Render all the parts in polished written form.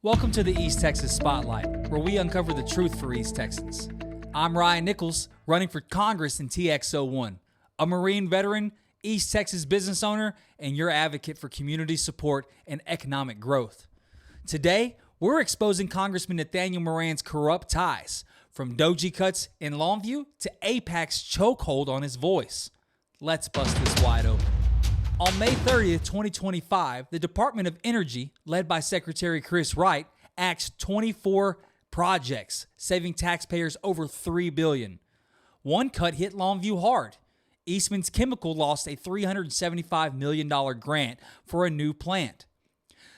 Welcome to the East Texas Spotlight, where we uncover the truth for East Texans. I'm Ryan Nichols, running for Congress in TX01, a Marine veteran, East Texas business owner, and your advocate for community support and economic growth. Today, we're exposing Congressman Nathaniel Moran's corrupt ties, from DOGE Cuts in Longview to AIPAC's chokehold on his voice. Let's bust this wide open. On May 30th, 2025, the Department of Energy, led by Secretary Chris Wright, axed 24 projects, saving taxpayers over $3 billion. One cut hit Longview hard. Eastman Chemical lost a $375 million grant for a new plant.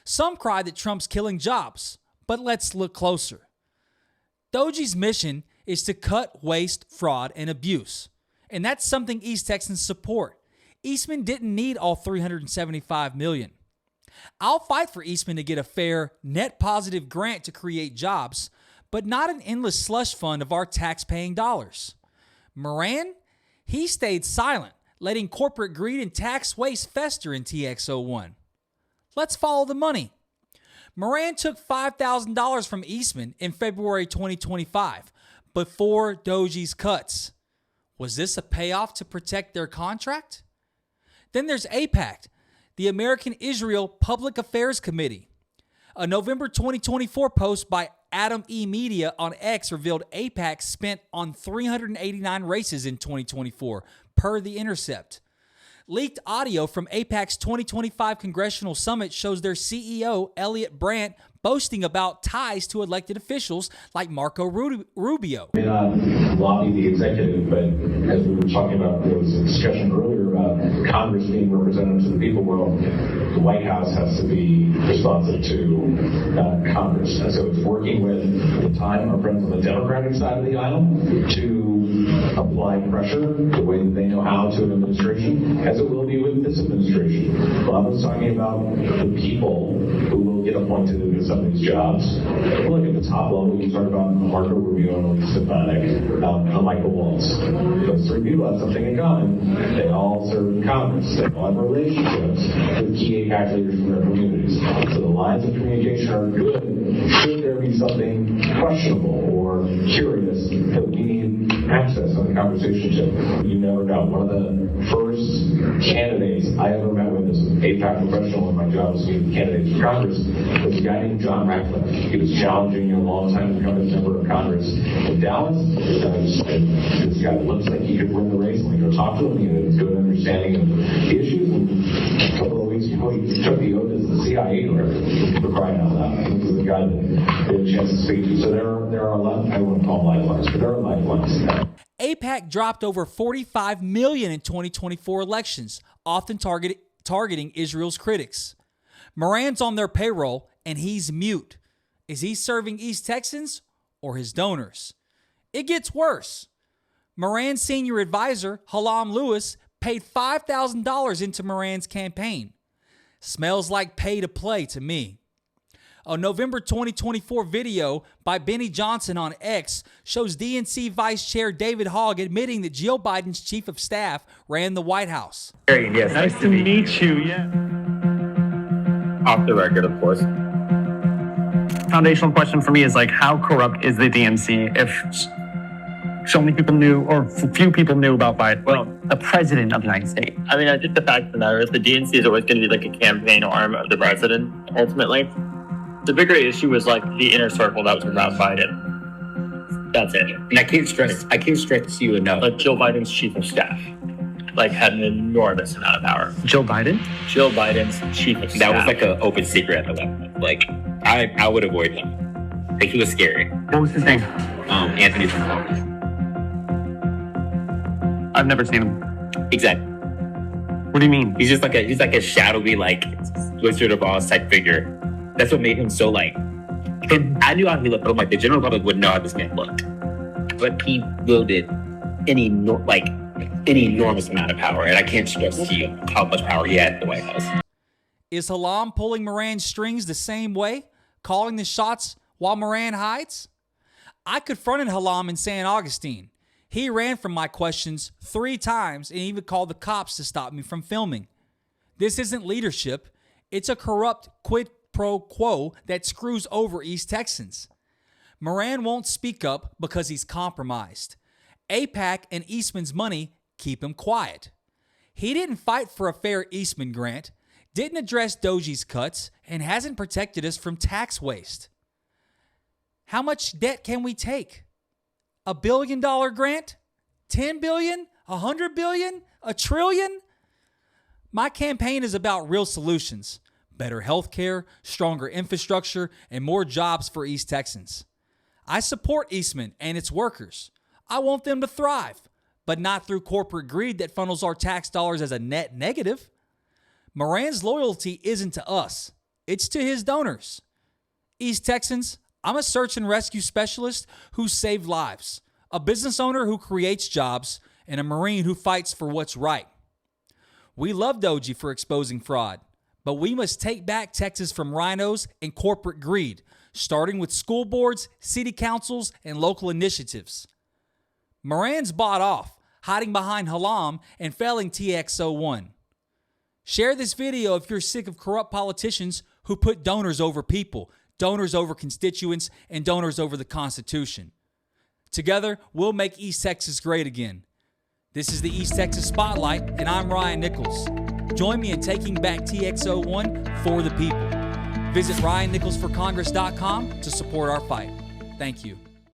Some cry that Trump's killing jobs, but let's look closer. DOGE's mission is to cut waste, fraud, and abuse, and that's something East Texans support. Eastman didn't need all $375 million. I'll fight for Eastman to get a fair, net positive grant to create jobs, but not an endless slush fund of our tax-paying dollars. Moran? He stayed silent, letting corporate greed and tax waste fester in TX01. Let's follow the money. Moran took $5,000 from Eastman in February 2025, before DOGE's cuts. Was this a payoff to protect their contract? Then there's AIPAC, the American Israel Public Affairs Committee. A November 2024 post by Adam E. Media on X revealed AIPAC spent on 389 races in 2024, per The Intercept. Leaked audio from AIPAC's 2025 Congressional Summit shows their CEO, Elliott Brandt, boasting about ties to elected officials like Marco Rubio. May not lobby the executive, but as we were talking about, there was a discussion earlier about Congress being representative to the people. Well, the White House has to be responsive to Congress. And so it's working with, at the time, our friends on the Democratic side of the aisle to apply pressure the way that they know how to an administration, as it will be with this administration. Bob was talking about the people who will get appointed into some of these jobs. Look at the top level, you talk about Marco Rubio and Stefanik, and Michael Waltz. Those three people have something in common. They all serve in Congress. They all have relationships with key AIPAC leaders from their communities. So the lines of communication are good. Should there be something questionable or curious that we need access on the conversation to? You never know. One of the first candidates I ever met with as an AIPAC professional in my job was meeting candidates for Congress was a guy named John Ratcliffe. He was challenging a long-time incumbent member of Congress in Dallas. This guy looks like he could win the race. When we go talk to him, he had a good understanding of the issues. And a couple of weeks before he took the oath as the CIA director, for crying out loud. This is the guy that they had a chance to speak to. So there are a lot, I wouldn't call them lifelines, but there are lifelines. AIPAC dropped over $45 million in 2024 elections, often targeting Israel's critics. Moran's on their payroll, and he's mute. Is he serving East Texans or his donors? It gets worse. Moran's senior advisor, JaLam Lewis, paid $5,000 into Moran's campaign. Smells like pay to play to me. A November 2024 video by Benny Johnson on X shows DNC Vice Chair David Hogg admitting that Jill Biden's chief of staff ran the White House. Yes, nice to meet you. Yeah. Off the record, of course. Foundational question for me is, like, how corrupt is the DNC if so many people knew, or few people knew about Biden, well, the president of the United States? I mean, I think the fact of the matter is the DNC is always going to be like a campaign arm of the president, ultimately. The bigger issue is like the inner circle that was around Biden. That's it. And I can't stress to you enough. Like Jill Biden's chief of staff, like had an enormous amount of power. Joe Biden? Jill Biden's chief of staff. That was like an open secret at the level. Like I would avoid him. Like he was scary. What was his name? Anthony Trump. I've never seen him. Exactly. What do you mean? He's like a shadowy, like Wizard of Oz type figure. That's what made him so like. I knew how he looked, but like the general public wouldn't know how this man looked. But he wielded an enormous amount of power, and I can't stress to you how much power he had at the White House. Is JaLam pulling Moran's strings the same way, calling the shots while Moran hides? I confronted JaLam in San Augustine. He ran from my questions 3 times and even called the cops to stop me from filming. This isn't leadership. It's a corrupt quid pro quo that screws over East Texans. Moran won't speak up because he's compromised. AIPAC and Eastman's money keep him quiet. He didn't fight for a fair Eastman grant, didn't address DOGE's cuts, and hasn't protected us from tax waste. How much debt can we take? $1 billion grant? 10 billion? 100 billion? A trillion? My campaign is about real solutions. Better health care, stronger infrastructure, and more jobs for East Texans. I support Eastman and its workers. I want them to thrive, but not through corporate greed that funnels our tax dollars as a net negative. Moran's loyalty isn't to us. It's to his donors. East Texans, I'm a search and rescue specialist who saved lives, a business owner who creates jobs, and a Marine who fights for what's right. We love DOGE for exposing fraud, but we must take back Texas from rhinos and corporate greed, starting with school boards, city councils, and local initiatives. Moran's bought off, hiding behind JaLam and failing TX01. Share this video if you're sick of corrupt politicians who put donors over people, donors over constituents, and donors over the Constitution. Together, we'll make East Texas great again. This is the East Texas Spotlight, and I'm Ryan Nichols. Join me in taking back TX01 for the people. Visit RyanNicholsForCongress.com to support our fight. Thank you.